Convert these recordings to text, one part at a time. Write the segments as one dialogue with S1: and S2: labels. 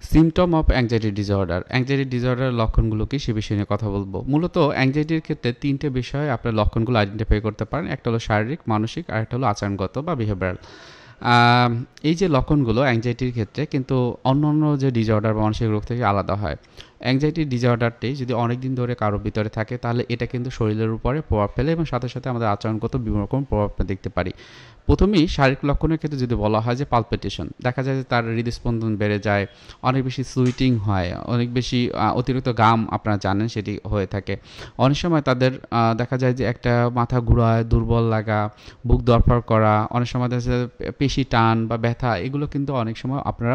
S1: Symptom of anxiety disorder. Anxiety ডিসঅর্ডারের লক্ষণগুলো কি সে বিষয় নিয়ে কথা বলবো। মূলত অ্যাংজাইটির ক্ষেত্রে ৩টে বিষয়ে আপনার লক্ষণগুলো আইডেন্টিফাই করতে পারেন। একটা হলো শারীরিক, মানসিক, আর একটা হলো আচরণগত বা বিহেভিয়ারাল। এই যে লক্ষণগুলো অ্যাংজাইটির ক্ষেত্রে কিন্তু অন্যান্য যে ডিসঅর্ডার বা মানসিক রোগ থেকে আলাদা হয়। অ্যাংজাইটি ডিসঅর্ডারটি যদি অনেক দিন ধরে কারো ভিতরে থাকে তাহলে এটা কিন্তু শরীরের উপরে প্রভাব ফেলে এবং সাথে সাথে আমাদের আচরণগত বিভিন্ন রকম প্রভাব দেখতে পারি। প্রথমেই শারীরিক লক্ষণের ক্ষেত্রে যদি বলা হয় যে পালপিটেশন, দেখা যায় যে তার হৃদস্পন্দন বেড়ে যায়, অনেক বেশি সুইটিং হয়, অনেক বেশি অতিরিক্ত ঘাম আপনারা জানেন সেটি হয়ে থাকে। অনেক সময় তাদের দেখা যায় যে একটা মাথা ঘুরায়, দুর্বল লাগা, বুক ধড়ফড় করা, অনেক সময় দেখা যায় পেশি টান বা ব্যথা, এগুলো কিন্তু অনেক সময় আপনারা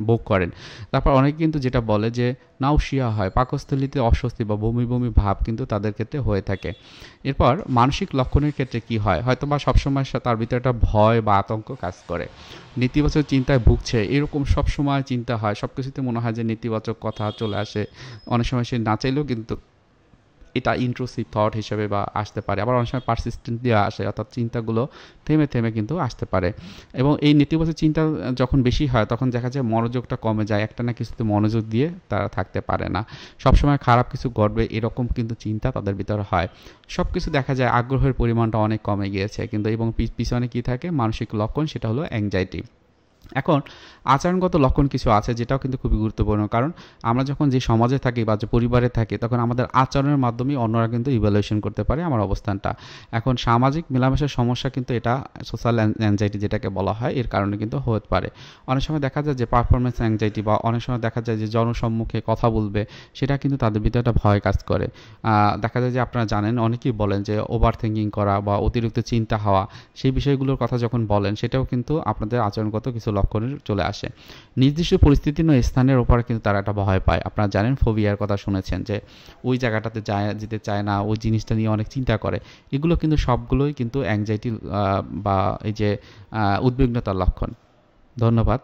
S1: ভোগ করেন। তারপর অনেকে কিন্তু যেটা বলে যে নাউশিয়া হয়, পাকস্থলীতে অস্বস্তি বা বমি বমি ভাব কিন্তু তাদের ক্ষেত্রে হয়ে থাকে। এরপর মানসিক লক্ষণের ক্ষেত্রে কি হয়, হয়তো বা সবসময় তার ভিতরে একটা ভয় বা আতঙ্ক কাজ করে, নেতিবাচক চিন্তায় ভুগছে, এরকম সবসময় চিন্তা হয়, সব কিছুতে মনে হয় যে নেতিবাচক কথা চলে আসে। অনেক সময় সে না চাইলেও কিন্তু এটা ইন্ট্রুসিভ থট হিসেবে বা আসতে পারে, আবার অনেক সময় পারসিস্টেন্টলি আসে, অর্থাৎ চিন্তাগুলো থেমে থেমে কিন্তু আসতে পারে। এবং এই নেতিবাচক চিন্তা যখন বেশি হয় তখন দেখা যায় মনোযোগটা কমে যায়, একটা না কিছুতে মনোযোগ দিয়ে তারা থাকতে পারে না, সবসময় খারাপ কিছু ঘটবে এরকম কিন্তু চিন্তা তাদের ভিতরে হয়। সব কিছু দেখা যায় আগ্রহের পরিমাণটা অনেক কমে গিয়েছে কিন্তু, এবং পিছনে কি থাকে মানসিক লক্ষণ, সেটা হলো অ্যাংজাইটি। এখন আচরণগত লক্ষণ কিছু আছে যেটাও কিন্তু খুবই গুরুত্বপূর্ণ, কারণ আমরা যখন যে সমাজে থাকি বা যে পরিবারে থাকি তখন আমাদের আচরণের মাধ্যমে অন্যরা কিন্তু ইভ্যালুয়েশন করতে পারে আমার অবস্থানটা। এখন সামাজিক মেলামেশার সমস্যা কিন্তু এটা সোশ্যাল অ্যাংজাইটি যেটাকে বলা হয়, এর কারণে কিন্তু হতে পারে। অনেক সময় দেখা যায় যে পারফরমেন্স অ্যাংজাইটি, বা অনেক সময় দেখা যায় যে জনসম্মুখে কথা বলবে, সেটা কিন্তু তাদের ভিতরে একটা ভয় কাজ করে। দেখা যায় যে আপনারা জানেন অনেকেই বলেন যে ওভার থিঙ্কিং করা বা অতিরিক্ত চিন্তা হওয়া, সেই বিষয়গুলোর কথা যখন বলেন সেটাও কিন্তু আপনাদের আচরণগত কিছু লক্ষণে চলে আসে। নির্দিষ্ট পরিস্থিতি নয় স্থানের উপরে কিন্তু তারা একটা ভয় পায়। আপনারা জানেন ফোবিয়ার কথা শুনেছেন যে ওই জায়গাটাতে যেতে চায় না, ওই জিনিসটা নিয়ে অনেক চিন্তা করে। এগুলো কিন্তু সবগুলোই কিন্তু অ্যাংজাইটি বা এই যে উদ্বিগ্নতার লক্ষণ। ধন্যবাদ।